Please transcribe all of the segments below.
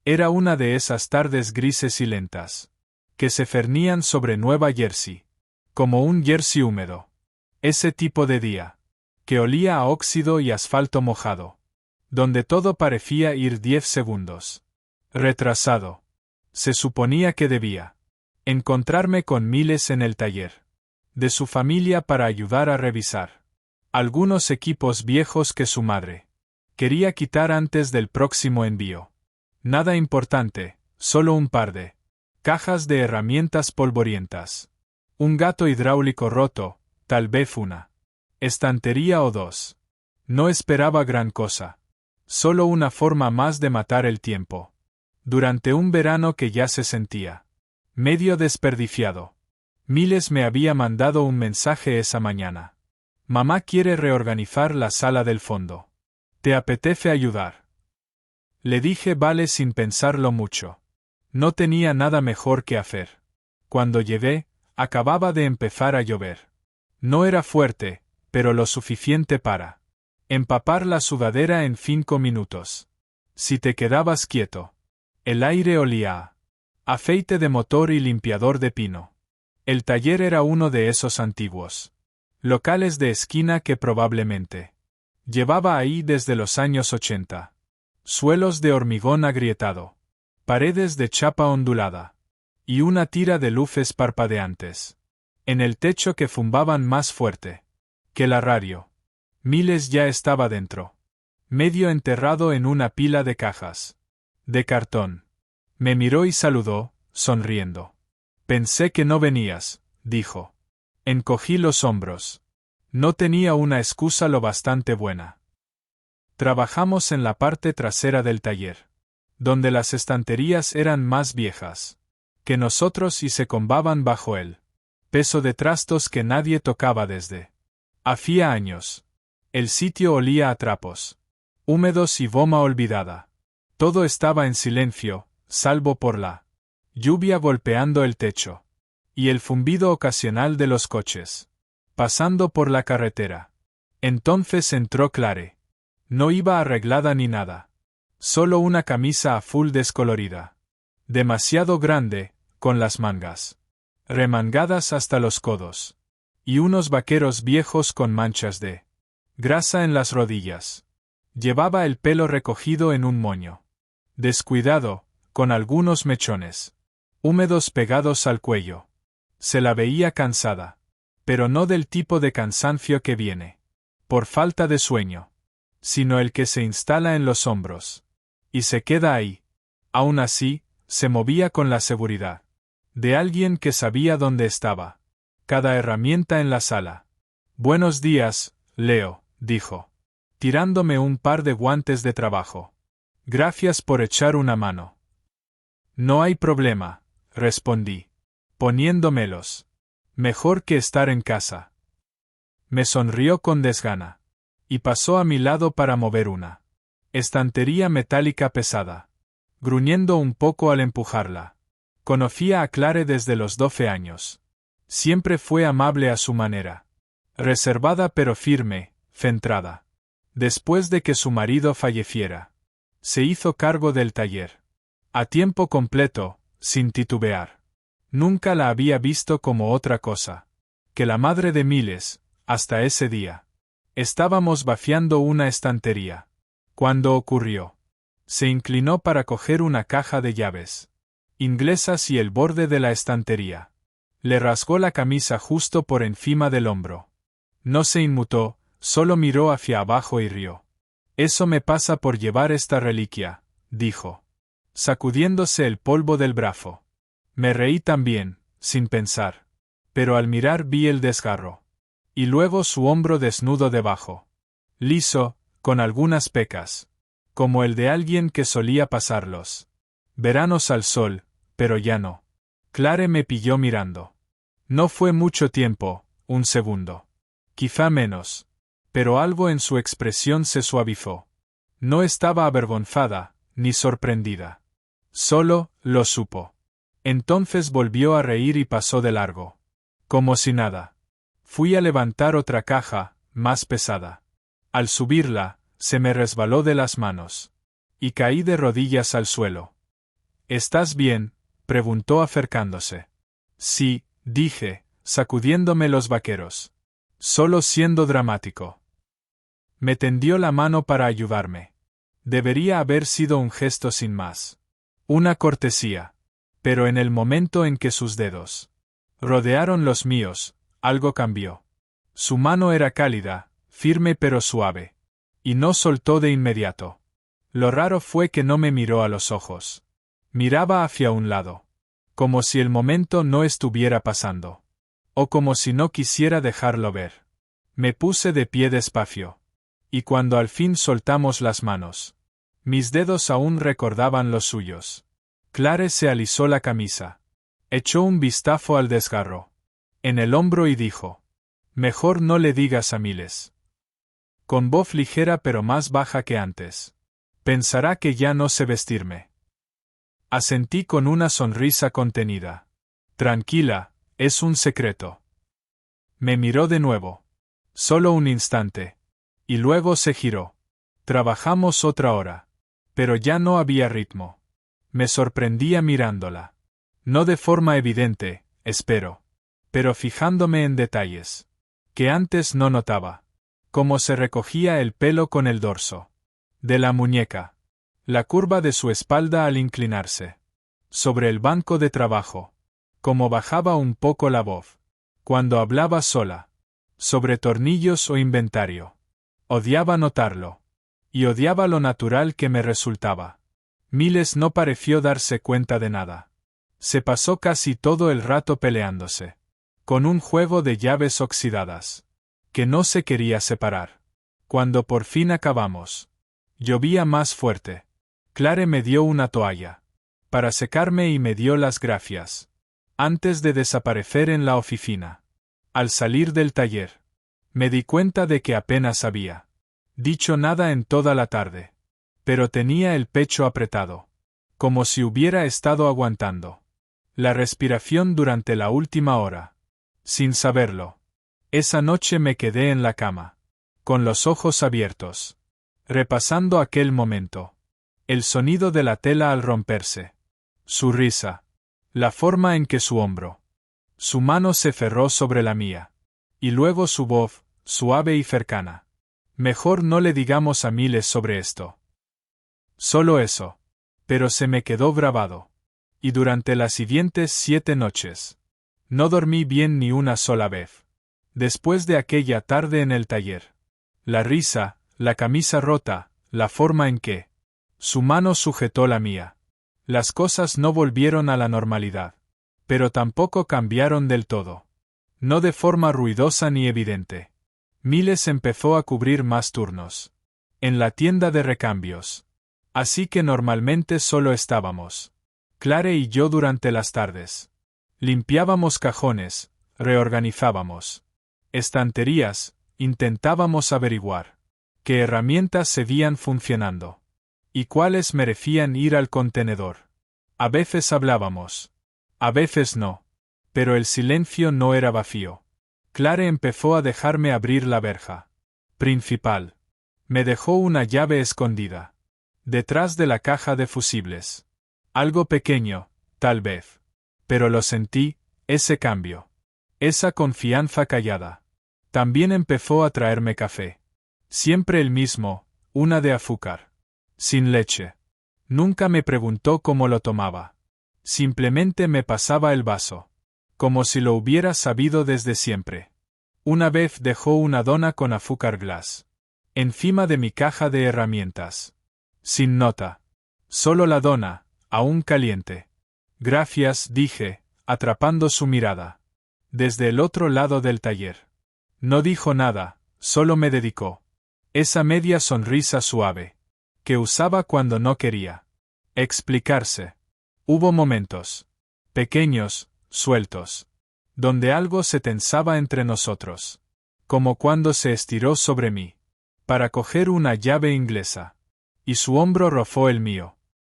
Era una de esas tardes grises y lentas, que se cernían sobre Nueva Jersey, como un Jersey húmedo. Ese tipo de día, que olía a óxido y asfalto mojado, donde todo parecía ir 10 segundos retrasado. Se suponía que debía encontrarme con Miles en el taller de su familia para ayudar a revisar algunos equipos viejos que su madre quería quitar antes del próximo envío. Nada importante, solo un par de cajas de herramientas polvorientas, un gato hidráulico roto, tal vez una estantería o dos. No esperaba gran cosa. Solo una forma más de matar el tiempo. Durante un verano que ya se sentía medio desperdiciado. Miles me había mandado un mensaje esa mañana. Mamá quiere reorganizar la sala del fondo. ¿Te apetece ayudar? Le dije vale sin pensarlo mucho. No tenía nada mejor que hacer. Cuando llegué, acababa de empezar a llover. No era fuerte, pero lo suficiente para empapar la sudadera en 5 minutos. Si te quedabas quieto. El aire olía a aceite de motor y limpiador de pino. El taller era uno de esos antiguos locales de esquina que probablemente llevaba ahí desde los años 80. Suelos de hormigón agrietado, paredes de chapa ondulada, y una tira de luces parpadeantes en el techo que zumbaban más fuerte que la radio. Miles ya estaba dentro, medio enterrado en una pila de cajas de cartón. Me miró y saludó, sonriendo. Pensé que no venías, dijo. Encogí los hombros. No tenía una excusa lo bastante buena. Trabajamos en la parte trasera del taller, donde las estanterías eran más viejas que nosotros y se combaban bajo el peso de trastos que nadie tocaba desde hacía años. El sitio olía a trapos húmedos y goma olvidada. Todo estaba en silencio, salvo por la lluvia golpeando el techo y el zumbido ocasional de los coches pasando por la carretera. Entonces entró Clare. No iba arreglada ni nada. Solo una camisa azul descolorida. Demasiado grande, con las mangas remangadas hasta los codos. Y unos vaqueros viejos con manchas de grasa en las rodillas. Llevaba el pelo recogido en un moño descuidado, con algunos mechones húmedos pegados al cuello. Se la veía cansada, pero no del tipo de cansancio que viene por falta de sueño, sino el que se instala en los hombros y se queda ahí. Aún así, se movía con la seguridad de alguien que sabía dónde estaba cada herramienta en la sala. Buenos días, Leo, dijo, tirándome un par de guantes de trabajo. Gracias por echar una mano. No hay problema, respondí, poniéndomelos. Mejor que estar en casa. Me sonrió con desgana y pasó a mi lado para mover una estantería metálica pesada, gruñendo un poco al empujarla. Conocía a Clare desde los 12 años. Siempre fue amable a su manera, reservada pero firme, centrada. Después de que su marido falleciera, se hizo cargo del taller a tiempo completo, sin titubear. Nunca la había visto como otra cosa que la madre de Miles, hasta ese día. Estábamos vaciando una estantería cuando ocurrió. Se inclinó para coger una caja de llaves inglesas y el borde de la estantería. Le rasgó la camisa justo por encima del hombro. No se inmutó, solo miró hacia abajo y rió. Eso me pasa por llevar esta reliquia, dijo, sacudiéndose el polvo del brazo. Me reí también, sin pensar. Pero al mirar vi el desgarro. Y luego su hombro desnudo debajo. Liso, con algunas pecas. Como el de alguien que solía pasarlos veranos al sol, pero ya no. Clare me pilló mirando. No fue mucho tiempo, un segundo. Quizá menos. Pero algo en su expresión se suavizó. No estaba avergonzada, ni sorprendida. Solo, lo supo. Entonces volvió a reír y pasó de largo. Como si nada. Fui a levantar otra caja, más pesada. Al subirla, se me resbaló de las manos. Y caí de rodillas al suelo. ¿Estás bien?, preguntó acercándose. Sí, dije, sacudiéndome los vaqueros. Solo siendo dramático. Me tendió la mano para ayudarme. Debería haber sido un gesto sin más. Una cortesía. Pero en el momento en que sus dedos rodearon los míos, algo cambió. Su mano era cálida, firme pero suave. Y no soltó de inmediato. Lo raro fue que no me miró a los ojos. Miraba hacia un lado. Como si el momento no estuviera pasando. O como si no quisiera dejarlo ver. Me puse de pie despacio. Y cuando al fin soltamos las manos, mis dedos aún recordaban los suyos. Clare se alisó la camisa. Echó un vistazo al desgarro en el hombro y dijo: «Mejor no le digas a Miles». Con voz ligera pero más baja que antes. «Pensará que ya no sé vestirme». Asentí con una sonrisa contenida. «Tranquila, es un secreto». Me miró de nuevo. Solo un instante. Y luego se giró. Trabajamos otra hora. Pero ya no había ritmo. Me sorprendía mirándola. No de forma evidente, espero. Pero fijándome en detalles que antes no notaba. Cómo se recogía el pelo con el dorso de la muñeca. La curva de su espalda al inclinarse sobre el banco de trabajo. Cómo bajaba un poco la voz cuando hablaba sola. Sobre tornillos o inventario. Odiaba notarlo. Y odiaba lo natural que me resultaba. Miles no pareció darse cuenta de nada. Se pasó casi todo el rato peleándose con un juego de llaves oxidadas que no se quería separar. Cuando por fin acabamos, llovía más fuerte. Clare me dio una toalla para secarme y me dio las gracias antes de desaparecer en la oficina. Al salir del taller, me di cuenta de que apenas había dicho nada en toda la tarde. Pero tenía el pecho apretado, como si hubiera estado aguantando la respiración durante la última hora. Sin saberlo. Esa noche me quedé en la cama, con los ojos abiertos, repasando aquel momento. El sonido de la tela al romperse. Su risa. La forma en que su hombro. Su mano se cerró sobre la mía. Y luego su voz, suave y cercana. Mejor no le digamos a Miles sobre esto. Solo eso. Pero se me quedó grabado. Y durante las siguientes 7 noches. No dormí bien ni una sola vez. Después de aquella tarde en el taller. La risa, la camisa rota, la forma en que su mano sujetó la mía. Las cosas no volvieron a la normalidad. Pero tampoco cambiaron del todo. No de forma ruidosa ni evidente. Miles empezó a cubrir más turnos en la tienda de recambios. Así que normalmente solo estábamos Clare y yo durante las tardes. Limpiábamos cajones, reorganizábamos estanterías, intentábamos averiguar qué herramientas seguían funcionando y cuáles merecían ir al contenedor. A veces hablábamos, a veces no, pero el silencio no era vacío. Clare empezó a dejarme abrir la verja principal. Me dejó una llave escondida detrás de la caja de fusibles. Algo pequeño, tal vez. Pero lo sentí, ese cambio. Esa confianza callada. También empezó a traerme café. Siempre el mismo, una de azúcar. Sin leche. Nunca me preguntó cómo lo tomaba. Simplemente me pasaba el vaso. Como si lo hubiera sabido desde siempre. Una vez dejó una dona con azúcar glass encima de mi caja de herramientas. Sin nota. Solo la dona, aún caliente. Gracias, dije, atrapando su mirada. Desde el otro lado del taller. No dijo nada, solo me dedicó esa media sonrisa suave que usaba cuando no quería explicarse. Hubo momentos pequeños, sueltos, donde algo se tensaba entre nosotros. Como cuando se estiró sobre mí para coger una llave inglesa. Y su hombro rozó el mío.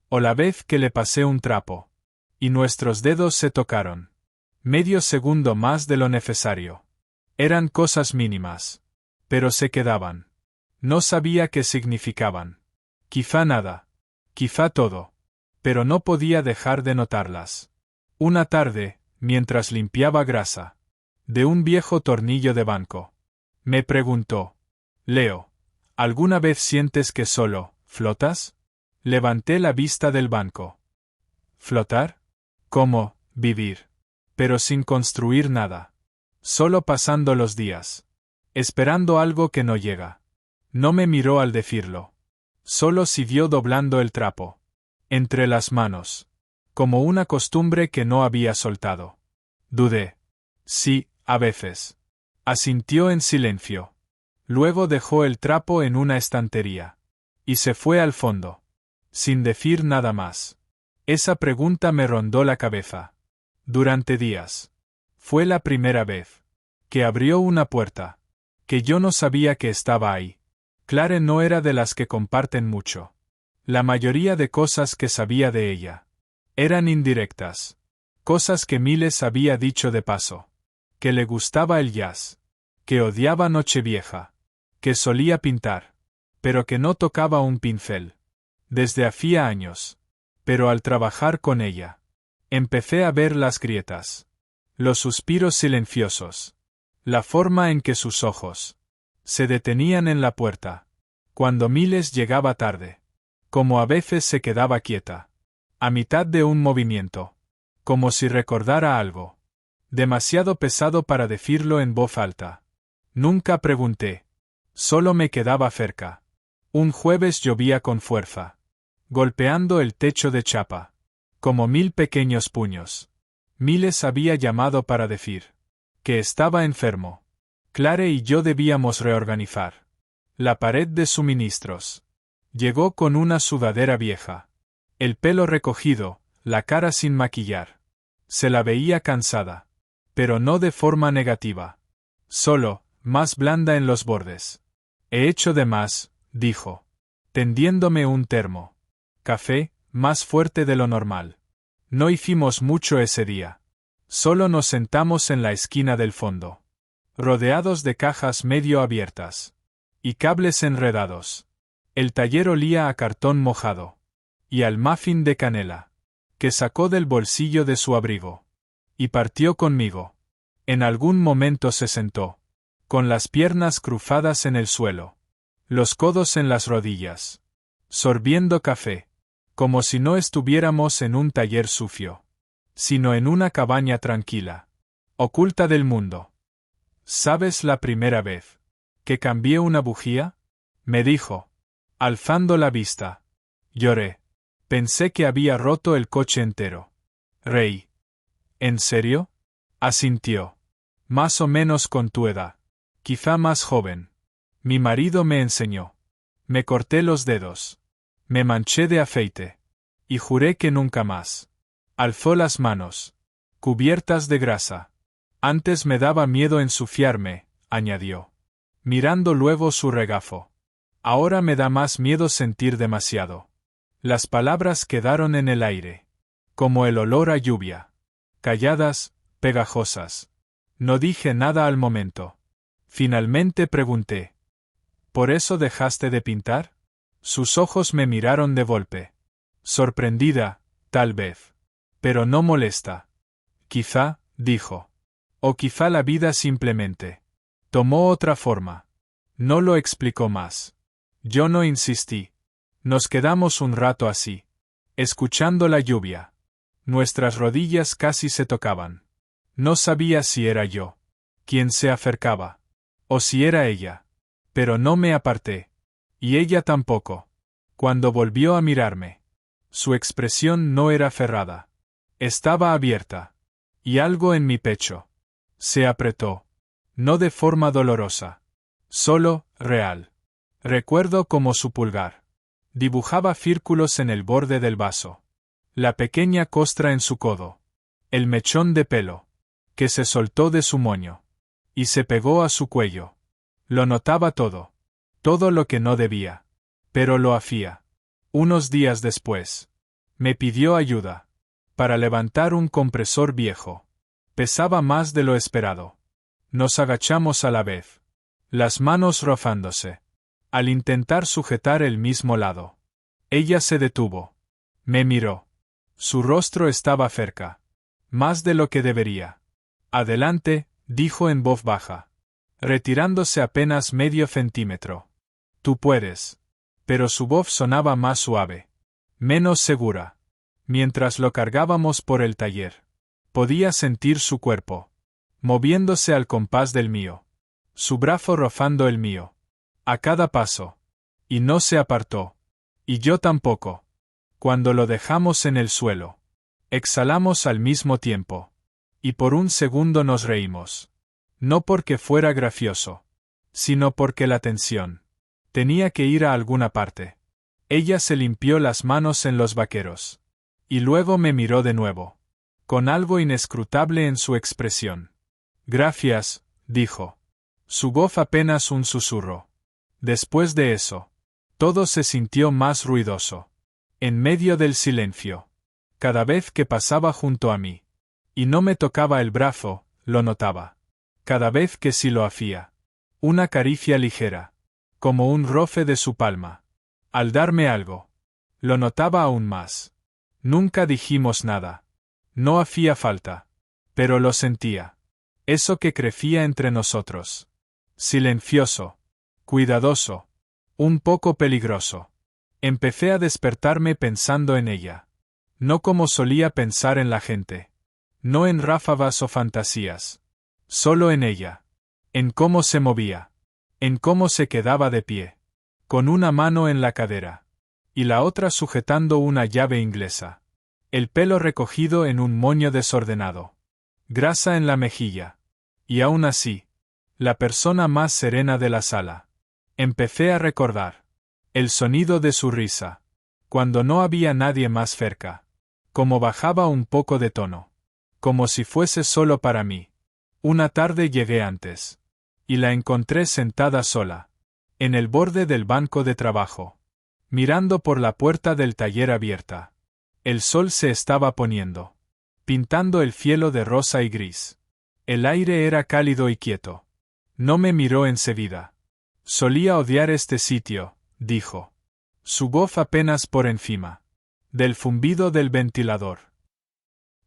O la vez que le pasé un trapo. Y nuestros dedos se tocaron. Medio segundo más de lo necesario. Eran cosas mínimas. Pero se quedaban. No sabía qué significaban. Quizá nada. Quizá todo. pero no podía dejar de notarlas. Una tarde, mientras limpiaba grasa de un viejo tornillo de banco, me preguntó: Leo, ¿alguna vez sientes que solo flotas? Levanté la vista del banco. ¿Flotar? ¿Cómo vivir? Pero sin construir nada. Solo pasando los días. Esperando algo que no llega. No me miró al decirlo. Solo siguió doblando el trapo entre las manos, como una costumbre que no había soltado. Dudé. Sí, a veces. Asintió en silencio. Luego dejó el trapo en una estantería. Y se fue al fondo. Sin decir nada más. Esa pregunta me rondó la cabeza. Durante días. Fue la primera vez que abrió una puerta, que yo no sabía que estaba ahí. Clare no era de las que comparten mucho. La mayoría de cosas que sabía de ella eran indirectas. Cosas que Miles había dicho de paso. Que le gustaba el jazz. Que odiaba Nochevieja. Que solía pintar. Pero que no tocaba un pincel. Desde hacía años. Pero al trabajar con ella, empecé a ver las grietas. Los suspiros silenciosos. La forma en que sus ojos se detenían en la puerta. Cuando Miles llegaba tarde. Como a veces se quedaba quieta. A mitad de un movimiento. Como si recordara algo. Demasiado pesado para decirlo en voz alta. Nunca pregunté. Solo me quedaba cerca. Un jueves llovía con fuerza. Golpeando el techo de chapa. Como 1000 pequeños puños. Miles había llamado para decir que estaba enfermo. Clare y yo debíamos reorganizar la pared de suministros. Llegó con una sudadera vieja. El pelo recogido, la cara sin maquillar. Se la veía cansada. Pero no de forma negativa. Solo, más blanda en los bordes. He hecho de más, dijo. Tendiéndome un termo. Café, más fuerte de lo normal. No hicimos mucho ese día. Solo nos sentamos en la esquina del fondo. Rodeados de cajas medio abiertas. Y cables enredados. El taller olía a cartón mojado. Y al muffin de canela. Que sacó del bolsillo de su abrigo. Y partió conmigo. En algún momento se sentó. Con las piernas cruzadas en el suelo. Los codos en las rodillas. Sorbiendo café. Como si no estuviéramos en un taller sucio. Sino en una cabaña tranquila. Oculta del mundo. ¿Sabes la primera vez que cambié una bujía? Me dijo. Alzando la vista. Lloré. Pensé que había roto el coche entero. Reí. ¿En serio? Asintió. Más o menos con tu edad. Quizá más joven. Mi marido me enseñó. Me corté los dedos. Me manché de aceite. Y juré que nunca más. Alzó las manos. Cubiertas de grasa. Antes me daba miedo ensuciarme, añadió. Mirando luego su regazo. Ahora me da más miedo sentir demasiado. Las palabras quedaron en el aire. Como el olor a lluvia. Calladas, pegajosas. No dije nada al momento. Finalmente pregunté. ¿Por eso dejaste de pintar? Sus ojos me miraron de golpe. Sorprendida, tal vez. Pero no molesta. Quizá, dijo. O quizá la vida simplemente tomó otra forma. No lo explicó más. Yo no insistí. Nos quedamos un rato así, escuchando la lluvia. Nuestras rodillas casi se tocaban. No sabía si era yo quien se acercaba, o si era ella. Pero no me aparté. Y ella tampoco. Cuando volvió a mirarme, su expresión no era cerrada. Estaba abierta. Y algo en mi pecho se apretó. No de forma dolorosa. Solo, real. Recuerdo como su pulgar dibujaba círculos en el borde del vaso. La pequeña costra en su codo. El mechón de pelo que se soltó de su moño y se pegó a su cuello. Lo notaba todo. Todo lo que no debía. Pero lo hacía. Unos días después. Me pidió ayuda. Para levantar un compresor viejo. Pesaba más de lo esperado. Nos agachamos a la vez. Las manos rozándose. Al intentar sujetar el mismo lado. Ella se detuvo. Me miró. Su rostro estaba cerca. Más de lo que debería. Adelante, dijo en voz baja. Retirándose apenas medio centímetro. Tú puedes. Pero su voz sonaba más suave. Menos segura. Mientras lo cargábamos por el taller. Podía sentir su cuerpo. Moviéndose al compás del mío. Su brazo rozando el mío. A cada paso. Y no se apartó. Y yo tampoco. Cuando lo dejamos en el suelo. Exhalamos al mismo tiempo. Y por un segundo nos reímos. No porque fuera gracioso. Sino porque la tensión. Tenía que ir a alguna parte. Ella se limpió las manos en los vaqueros. Y luego me miró de nuevo. Con algo inescrutable en su expresión. Gracias, dijo. Su voz apenas un susurro. Después de eso. Todo se sintió más ruidoso. En medio del silencio. Cada vez que pasaba junto a mí. Y no me tocaba el brazo, lo notaba. Cada vez que sí lo hacía. Una caricia ligera. Como un roce de su palma. Al darme algo. Lo notaba aún más. Nunca dijimos nada. No hacía falta. Pero lo sentía. Eso que crecía entre nosotros. Silencioso. Cuidadoso. Un poco peligroso. Empecé a despertarme pensando en ella. No como solía pensar en la gente. No en ráfagas o fantasías. Solo en ella. En cómo se movía. En cómo se quedaba de pie. Con una mano en la cadera. Y la otra sujetando una llave inglesa. El pelo recogido en un moño desordenado. Grasa en la mejilla. Y aún así. La persona más serena de la sala. Empecé a recordar. El sonido de su risa. Cuando no había nadie más cerca. Como bajaba un poco de tono. Como si fuese solo para mí. Una tarde llegué antes. Y la encontré sentada sola. En el borde del banco de trabajo. Mirando por la puerta del taller abierta. El sol se estaba poniendo. Pintando el cielo de rosa y gris. El aire era cálido y quieto. No me miró enseguida. Solía odiar este sitio, dijo. Su voz apenas por encima. Del zumbido del ventilador.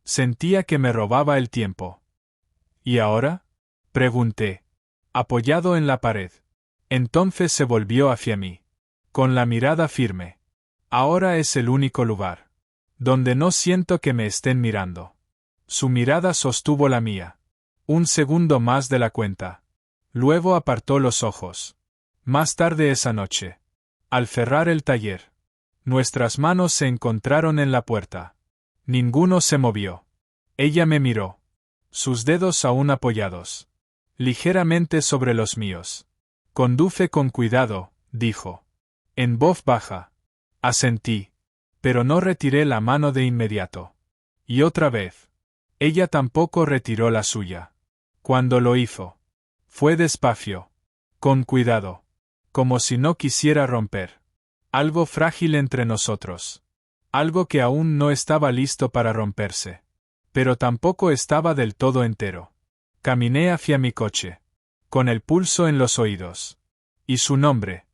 Sentía que me robaba el tiempo. ¿Y ahora? Pregunté. Apoyado en la pared. Entonces se volvió hacia mí. Con la mirada firme. Ahora es el único lugar. Donde no siento que me estén mirando. Su mirada sostuvo la mía. Un segundo más de la cuenta. Luego apartó los ojos. Más tarde esa noche. Al cerrar el taller. Nuestras manos se encontraron en la puerta. Ninguno se movió. Ella me miró. Sus dedos aún apoyados. Ligeramente sobre los míos. Conduce con cuidado, dijo. En voz baja. Asentí. Pero no retiré la mano de inmediato. Y otra vez. Ella tampoco retiró la suya. Cuando lo hizo. Fue despacio. Con cuidado. Como si no quisiera romper. Algo frágil entre nosotros. Algo que aún no estaba listo para romperse. Pero tampoco estaba del todo entero. Caminé hacia mi coche. Con el pulso en los oídos. Y su nombre.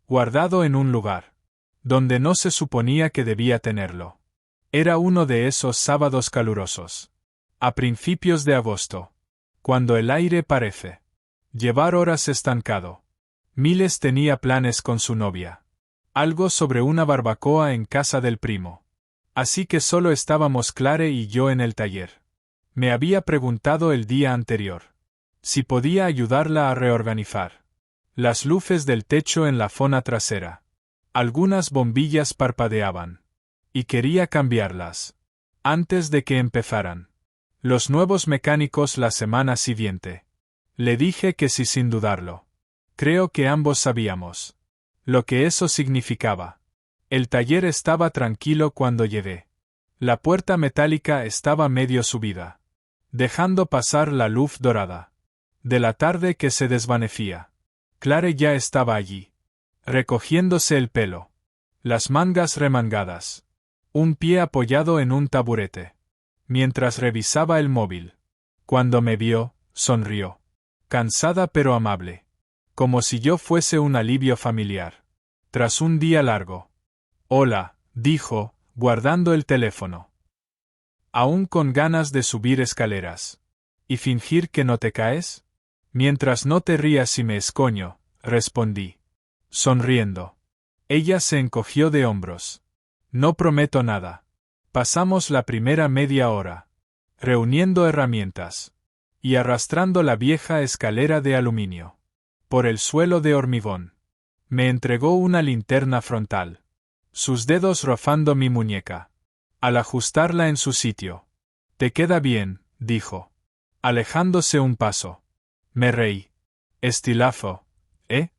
Guardado en un lugar. Donde no se suponía que debía tenerlo. Era uno de esos sábados calurosos. A principios de agosto. Cuando el aire parece llevar horas estancado. Miles tenía planes con su novia. Algo sobre una barbacoa en casa del primo. Así que solo estábamos Clare y yo en el taller. Me había preguntado el día anterior. Si podía ayudarla a reorganizar. Las luces del techo en la zona trasera. Algunas bombillas parpadeaban. Y quería cambiarlas. Antes de que empezaran. Los nuevos mecánicos la semana siguiente. Le dije que sí sin dudarlo. Creo que ambos sabíamos. Lo que eso significaba. El taller estaba tranquilo cuando llegué. La puerta metálica estaba medio subida. Dejando pasar la luz dorada. De la tarde que se desvanecía. Clare ya estaba allí. Recogiéndose el pelo. Las mangas remangadas. Un pie apoyado en un taburete. Mientras revisaba el móvil. Cuando me vio, sonrió. Cansada pero amable. Como si yo fuese un alivio familiar. Tras un día largo. Hola, dijo, guardando el teléfono. ¿Aún con ganas de subir escaleras? ¿Y fingir que no te caes? Mientras no te rías y me escoño, respondí, sonriendo. Ella se encogió de hombros. No prometo nada. Pasamos la primera media hora, reuniendo herramientas, y arrastrando la vieja escalera de aluminio, por el suelo de hormigón. Me entregó una linterna frontal, sus dedos rozando mi muñeca. Al ajustarla en su sitio. «Te queda bien», dijo, alejándose un paso. Me reí. Estilazo, ¿eh?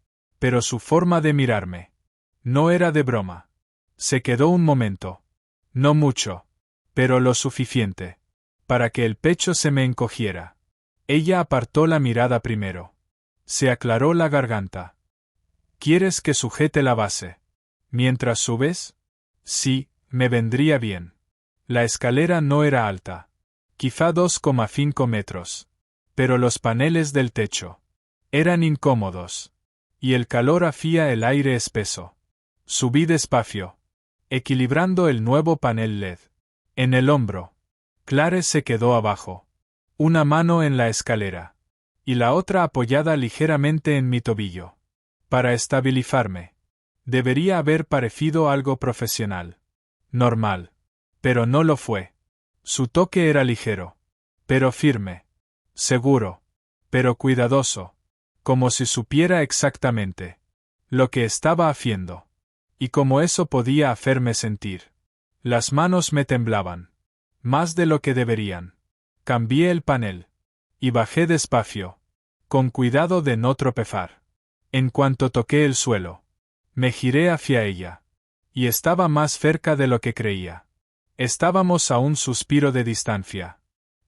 Pero su forma de mirarme. No era de broma. Se quedó un momento. No mucho. Pero lo suficiente. Para que el pecho se me encogiera. Ella apartó la mirada primero. Se aclaró la garganta. ¿Quieres que sujete la base? ¿Mientras subes? Sí, me vendría bien. La escalera no era alta. Quizá 2,5 metros. Pero los paneles del techo eran incómodos. Y el calor hacía el aire espeso. Subí despacio, equilibrando el nuevo panel LED. En el hombro. Clare se quedó abajo. Una mano en la escalera. Y la otra apoyada ligeramente en mi tobillo. Para estabilizarme. Debería haber parecido algo profesional. Normal. Pero no lo fue. Su toque era ligero. Pero firme. Seguro. Pero cuidadoso. Como si supiera exactamente lo que estaba haciendo. Y como eso podía hacerme sentir. Las manos me temblaban. Más de lo que deberían. Cambié el panel. Y bajé despacio. Con cuidado de no tropezar. En cuanto toqué el suelo. Me giré hacia ella. Y estaba más cerca de lo que creía. Estábamos a un suspiro de distancia.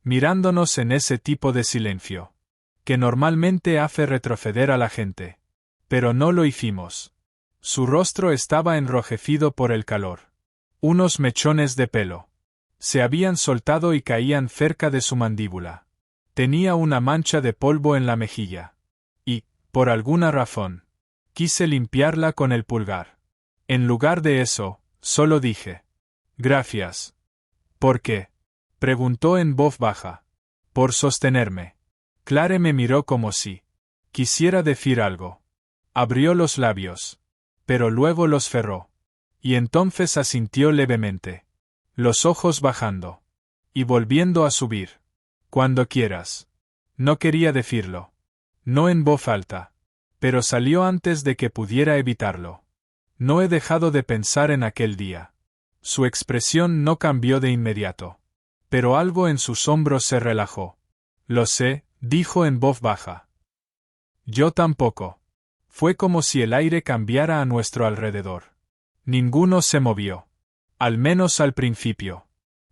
Mirándonos en ese tipo de silencio. Que normalmente hace retroceder a la gente. Pero no lo hicimos. Su rostro estaba enrojecido por el calor. Unos mechones de pelo se habían soltado y caían cerca de su mandíbula. Tenía una mancha de polvo en la mejilla. Y, por alguna razón, quise limpiarla con el pulgar. En lugar de eso, solo dije: «Gracias». «¿Por qué?», preguntó en voz baja. «Por sostenerme». Clare me miró como si quisiera decir algo. Abrió los labios. Pero luego los cerró. Y entonces asintió levemente. Los ojos bajando. Y volviendo a subir. «Cuando quieras». No quería decirlo. No en voz alta. Pero salió antes de que pudiera evitarlo. No he dejado de pensar en aquel día. Su expresión no cambió de inmediato. Pero algo en sus hombros se relajó. «Lo sé», dijo en voz baja. «Yo tampoco». Fue como si el aire cambiara a nuestro alrededor. Ninguno se movió. Al menos al principio.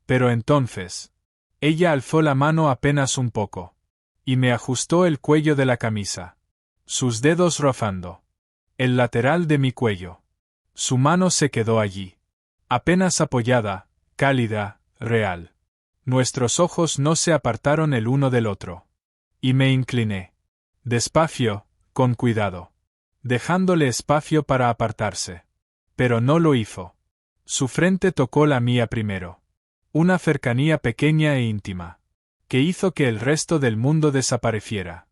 Pero entonces. Ella alzó la mano apenas un poco. Y me ajustó el cuello de la camisa. Sus dedos rozando el lateral de mi cuello. Su mano se quedó allí. Apenas apoyada, cálida, real. Nuestros ojos no se apartaron el uno del otro. Y me incliné. Despacio, con cuidado. Dejándole espacio para apartarse. Pero no lo hizo. Su frente tocó la mía primero. Una cercanía pequeña e íntima. Que hizo que el resto del mundo desapareciera.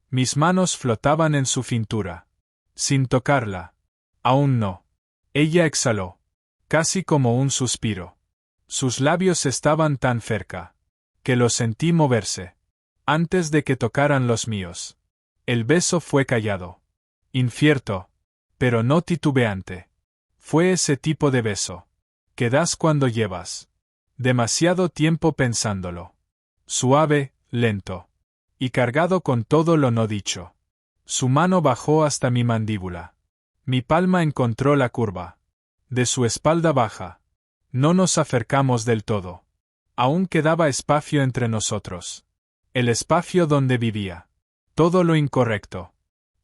Mis manos flotaban en su cintura. Sin tocarla. Aún no. Ella exhaló. Casi como un suspiro. Sus labios estaban tan cerca. Que los sentí moverse. Antes de que tocaran los míos. El beso fue callado. Incierto. Pero no titubeante. Fue ese tipo de beso. Que das cuando llevas demasiado tiempo pensándolo. Suave, lento. Y cargado con todo lo no dicho. Su mano bajó hasta mi mandíbula. Mi palma encontró la curva de su espalda baja. No nos acercamos del todo. Aún quedaba espacio entre nosotros. El espacio donde vivía. Todo lo incorrecto.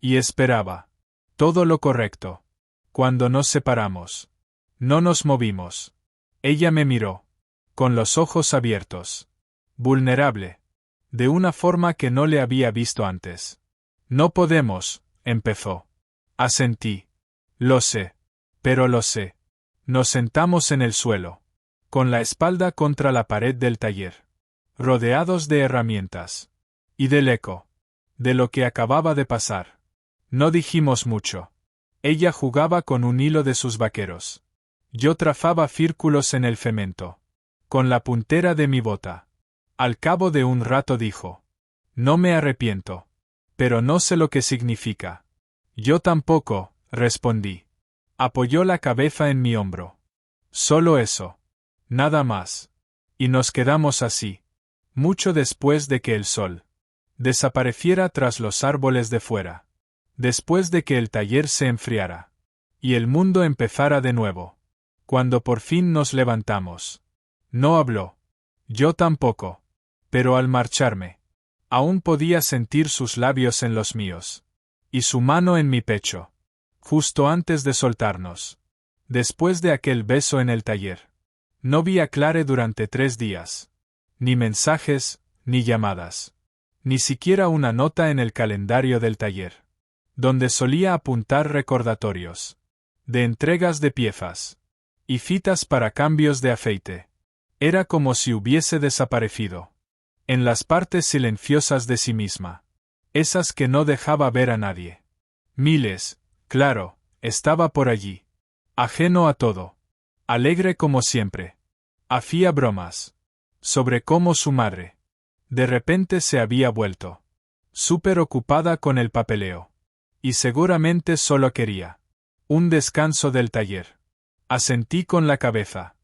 Y esperaba. Todo lo correcto. Cuando nos separamos. No nos movimos. Ella me miró. Con los ojos abiertos. Vulnerable. De una forma que no le había visto antes. «No podemos», empezó. Asentí. «Lo sé. Pero lo sé». Nos sentamos en el suelo. con la espalda contra la pared del taller, rodeados de herramientas. Y del eco. De lo que acababa de pasar. No dijimos mucho. Ella jugaba con un hilo de sus vaqueros. Yo trazaba círculos en el cemento. Con la puntera de mi bota. Al cabo de un rato dijo: no me arrepiento. Pero no sé lo que significa. Yo tampoco, respondí. Apoyó la cabeza en mi hombro. Solo eso. Nada más. Y nos quedamos así. Mucho después de que el sol desapareciera tras los árboles de fuera. Después de que el taller se enfriara. Y el mundo empezara de nuevo. Cuando por fin nos levantamos. No habló. Yo tampoco. Pero al marcharme, aún podía sentir sus labios en los míos. Y su mano en mi pecho. Justo antes de soltarnos. Después de aquel beso en el taller. No vi a Clare durante 3 días. Ni mensajes, ni llamadas. Ni siquiera una nota en el calendario del taller. Donde solía apuntar recordatorios. De entregas de piezas. Y citas para cambios de aceite. Era como si hubiese desaparecido. En las partes silenciosas de sí misma. Esas que no dejaba ver a nadie. Miles, claro, estaba por allí. Ajeno a todo. Alegre como siempre. Hacía bromas. Sobre cómo su madre. De repente se había vuelto. Súper ocupada con el papeleo. Y seguramente solo quería un descanso del taller. Asentí con la cabeza.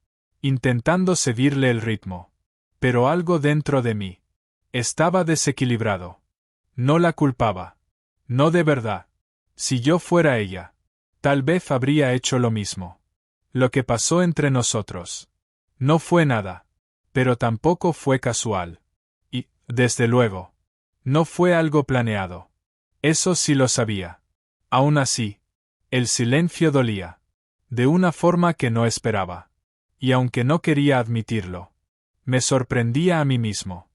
Intentando seguirle el ritmo. Pero algo dentro de mí estaba desequilibrado. No la culpaba. No de verdad. Si yo fuera ella, tal vez habría hecho lo mismo. Lo que pasó entre nosotros no fue nada. Pero tampoco fue casual. Y, desde luego, no fue algo planeado. Eso sí lo sabía. Aún así, el silencio dolía. De una forma que no esperaba. Y aunque no quería admitirlo, me sorprendía a mí mismo.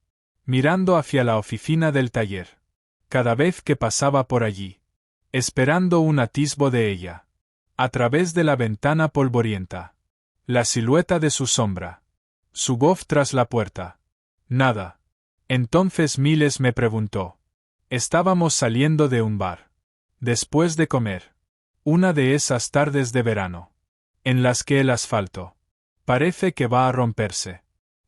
Mirando hacia la oficina del taller. Cada vez que pasaba por allí. Esperando un atisbo de ella. A través de la ventana polvorienta. La silueta de su sombra. Su voz tras la puerta. Nada. Entonces Miles me preguntó. Estábamos saliendo de un bar. Después de comer. Una de esas tardes de verano. En las que el asfalto parece que va a romperse.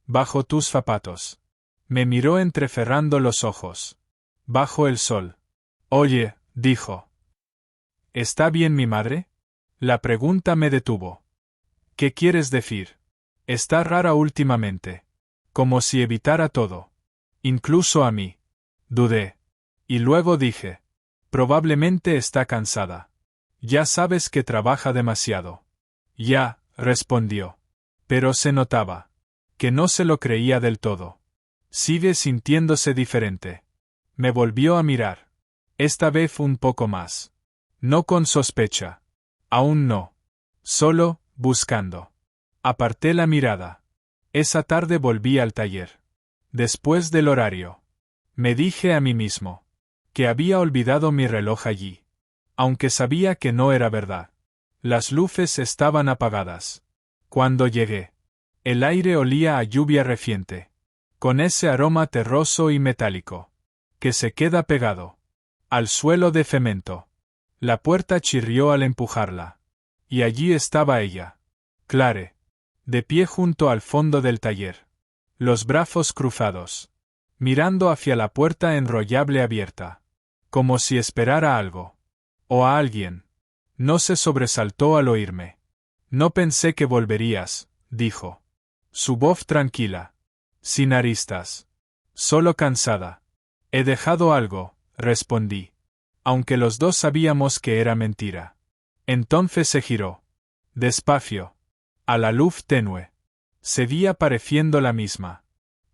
Bajo tus zapatos. Me miró entrecerrando los ojos. Bajo el sol. Oye, dijo. ¿Está bien mi madre? La pregunta me detuvo. ¿Qué quieres decir? Está rara últimamente. Como si evitara todo. Incluso a mí. Dudé. Y luego dije. Probablemente está cansada. Ya sabes que trabaja demasiado. Ya, respondió. Pero se notaba. Que no se lo creía del todo. Sigue sintiéndose diferente. Me volvió a mirar. Esta vez un poco más. No con sospecha. Aún no. Solo, buscando. Aparté la mirada. Esa tarde volví al taller. Después del horario. Me dije a mí mismo. Que había olvidado mi reloj allí. Aunque sabía que no era verdad. Las luces estaban apagadas. Cuando llegué. El aire olía a lluvia reciente. Con ese aroma terroso y metálico. Que se queda pegado. Al suelo de cemento. La puerta chirrió al empujarla. Y allí estaba ella. Clare. De pie junto al fondo del taller. Los brazos cruzados. Mirando hacia la puerta enrollable abierta. Como si esperara algo. O a alguien. No se sobresaltó al oírme. No pensé que volverías, dijo. Su voz tranquila. Sin aristas. Solo cansada. He dejado algo, respondí. Aunque los dos sabíamos que era mentira. Entonces se giró. Despacio. A la luz tenue. Seguía pareciendo la misma.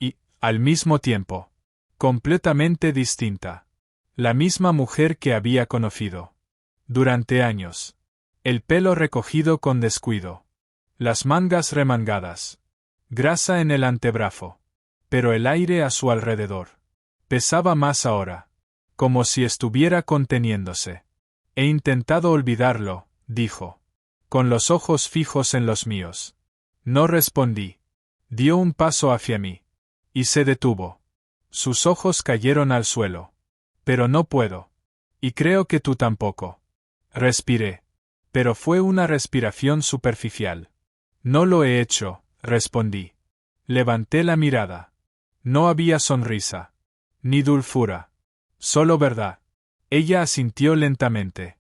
Y, al mismo tiempo, completamente distinta. La misma mujer que había conocido. Durante años. El pelo recogido con descuido. Las mangas remangadas. Grasa en el antebrazo. Pero el aire a su alrededor. Pesaba más ahora. Como si estuviera conteniéndose. He intentado olvidarlo, dijo. Con los ojos fijos en los míos. No respondí. Dio un paso hacia mí. Y se detuvo. Sus ojos cayeron al suelo. Pero no puedo. Y creo que tú tampoco. Respiré. Pero fue una respiración superficial. No lo he hecho, respondí. Levanté la mirada. No había sonrisa. Ni dulzura. Solo verdad. Ella asintió lentamente.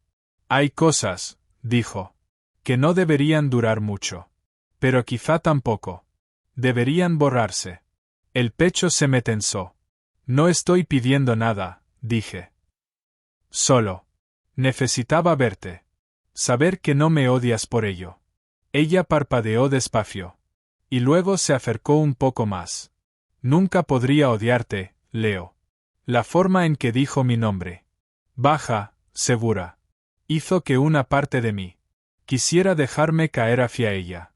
Hay cosas, dijo, que no deberían durar mucho. Pero quizá tampoco. Deberían borrarse. El pecho se me tensó. No estoy pidiendo nada, dije. Solo. Necesitaba verte. Saber que no me odias por ello. Ella parpadeó despacio. Y luego se acercó un poco más. Nunca podría odiarte, Leo. La forma en que dijo mi nombre. Baja, segura. Hizo que una parte de mí quisiera dejarme caer hacia ella.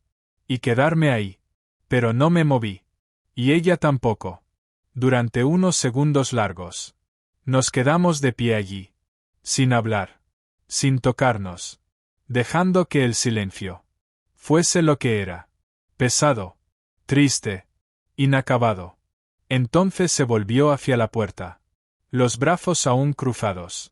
Y quedarme ahí. Pero no me moví. Y ella tampoco. Durante unos segundos largos. Nos quedamos de pie allí. Sin hablar. Sin tocarnos. Dejando que el silencio fuese lo que era. Pesado. Triste. Inacabado. Entonces se volvió hacia la puerta. Los brazos aún cruzados.